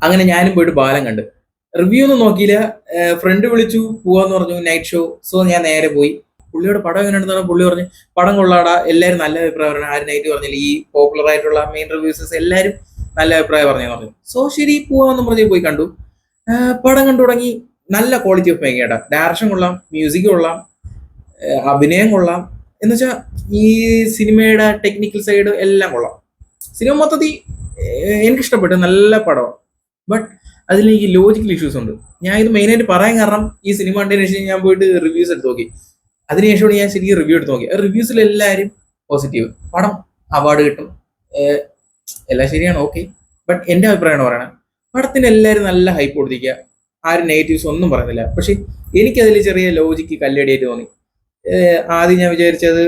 അങ്ങനെ ഞാനും പോയിട്ട് ബാലൻ കണ്ട്. റിവ്യൂ ഒന്നും നോക്കിയില്ല. ഫ്രണ്ട് വിളിച്ചു പോവാന്ന് പറഞ്ഞു, നൈറ്റ് ഷോ. സോ ഞാൻ നേരെ പോയി. പുള്ളിയുടെ പടം എങ്ങനെയാണെന്ന് പറഞ്ഞാൽ പുള്ളി പറഞ്ഞു പടം കൊള്ളാടാ, എല്ലാവരും നല്ല അഭിപ്രായം പറഞ്ഞു. ആരും നെഗറ്റീവ് പറഞ്ഞില്ല. ഈ പോപ്പുലർ ആയിട്ടുള്ള മെയിൻ റിവ്യൂസേഴ്സ് എല്ലാവരും നല്ല അഭിപ്രായം പറഞ്ഞു. സോ ശരി പോവാന്ന് പറഞ്ഞ് പോയി കണ്ടു. പടം കണ്ടു തുടങ്ങി. നല്ല ക്വാളിറ്റി ഓഫ് മേക്കിംഗ് ആട്ടാ. ഡയറക്ഷൻ കൊള്ളാം, മ്യൂസിക് കൊള്ളാം, അഭിനയം കൊള്ളാം. എന്ന് വെച്ചാൽ ഈ സിനിമയുടെ ടെക്നിക്കൽ സൈഡ് എല്ലാം കൊള്ളാം. സിനിമ മൊത്തത്തിൽ എനിക്ക് ഇഷ്ടപ്പെട്ടു, നല്ല പടമാണ്. ബട്ട് അതിൽ എനിക്ക് ലോജിക്കൽ ഇഷ്യൂസ് ഉണ്ട്. ഞാൻ ഇത് മെയിനായിട്ട് പറയാൻ കാരണം ഈ സിനിമ കണ്ടതിന് ശേഷം ഞാൻ പോയിട്ട് റിവ്യൂസ് എടുത്ത് നോക്കി. അതിനുശേഷമാണ് ഞാൻ ശരിക്കും റിവ്യൂ എടുത്ത് നോക്കി. റിവ്യൂസിൽ എല്ലാവരും പോസിറ്റീവ്, പടം അവാർഡ് കിട്ടും, എല്ലാം ശരിയാണ്, ഓക്കെ. ബട്ട് എൻ്റെ അഭിപ്രായമാണ് പറയണത്, പടത്തിന് എല്ലാവരും നല്ല ഹൈപ്പ് കൊടുത്തിരിക്കുക, ആരും നെഗറ്റീവ്സ് ഒന്നും പറയുന്നില്ല. പക്ഷെ എനിക്കതിൽ ചെറിയ ലോജിക്ക് കല്ലടിയായിട്ട് തോന്നി. ആദ്യം ഞാൻ വിചാരിച്ചത്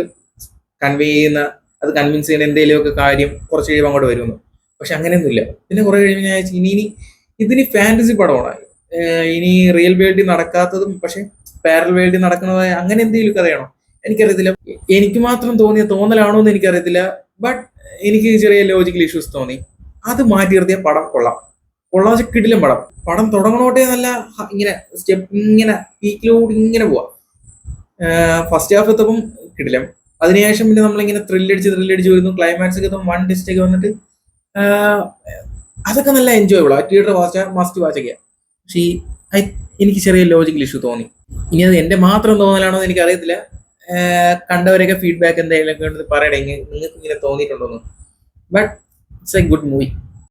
കൺവേ ചെയ്യുന്ന, അത് കൺവിൻസ് ചെയ്യുന്ന എന്തെങ്കിലുമൊക്കെ കാര്യം കുറച്ച് കഴിയുമ്പോൾ അങ്ങോട്ട് വരുമെന്ന്. പക്ഷെ അങ്ങനെയൊന്നുമില്ല. പിന്നെ കുറെ കഴിയുമ്പോൾ ഞാൻ വിചാരിച്ചു ഇനി ഇതിന് ഫാന്റസി പടമാണ്, ഇനി റിയൽ വേൾഡിൽ നടക്കാത്തതും പക്ഷെ പാരൽ വേൾഡിൽ നടക്കുന്നതായ അങ്ങനെ എന്തെങ്കിലും കഥയാണോ എനിക്കറിയത്തില്ല. എനിക്ക് മാത്രം തോന്നിയ തോന്നലാണോ എന്ന് എനിക്കറിയത്തില്ല. ബട്ട് എനിക്ക് ചെറിയ ലോജിക്കൽ ഇഷ്യൂസ് തോന്നി. അത് മാറ്റി നിർത്തിയ പടം കൊള്ളാം. കൊള്ളാൻ വെച്ചാൽ കിടിലം പടം. പടം തുടങ്ങണോട്ടെ നല്ല ഇങ്ങനെ സ്റ്റെപ്പ് ഇങ്ങനെ പീക്കിലോട്ട് ഇങ്ങനെ പോവാ. ഫസ്റ്റ് ഹാഫ് എത്തപ്പം കിടിലം. അതിനുശേഷം പിന്നെ നമ്മളിങ്ങനെ ത്രില്ലടിച്ച് വരുന്നു. ക്ലൈമാക്സ് ഒക്കെ വൺ ടെസ്റ്റ് ഒക്കെ വന്നിട്ട് അതൊക്കെ നല്ല എൻജോയബിൾ ആ. തിയേറ്റർ മസ്റ്റ് വാച്ച് ഒക്കെയാണ്. പക്ഷേ എനിക്ക് ചെറിയ ലോജിക്കൽ ഇഷ്യൂ തോന്നി. ഇനി അത് എന്റെ മാത്രം തോന്നലാണോ എന്ന് എനിക്ക് അറിയത്തില്ല. കണ്ടവരൊക്കെ ഫീഡ്ബാക്ക് എന്തെങ്കിലും പറയണേ, നിങ്ങൾക്ക് ഇങ്ങനെ തോന്നിയിട്ടുണ്ടോന്ന്. But it's a good movie.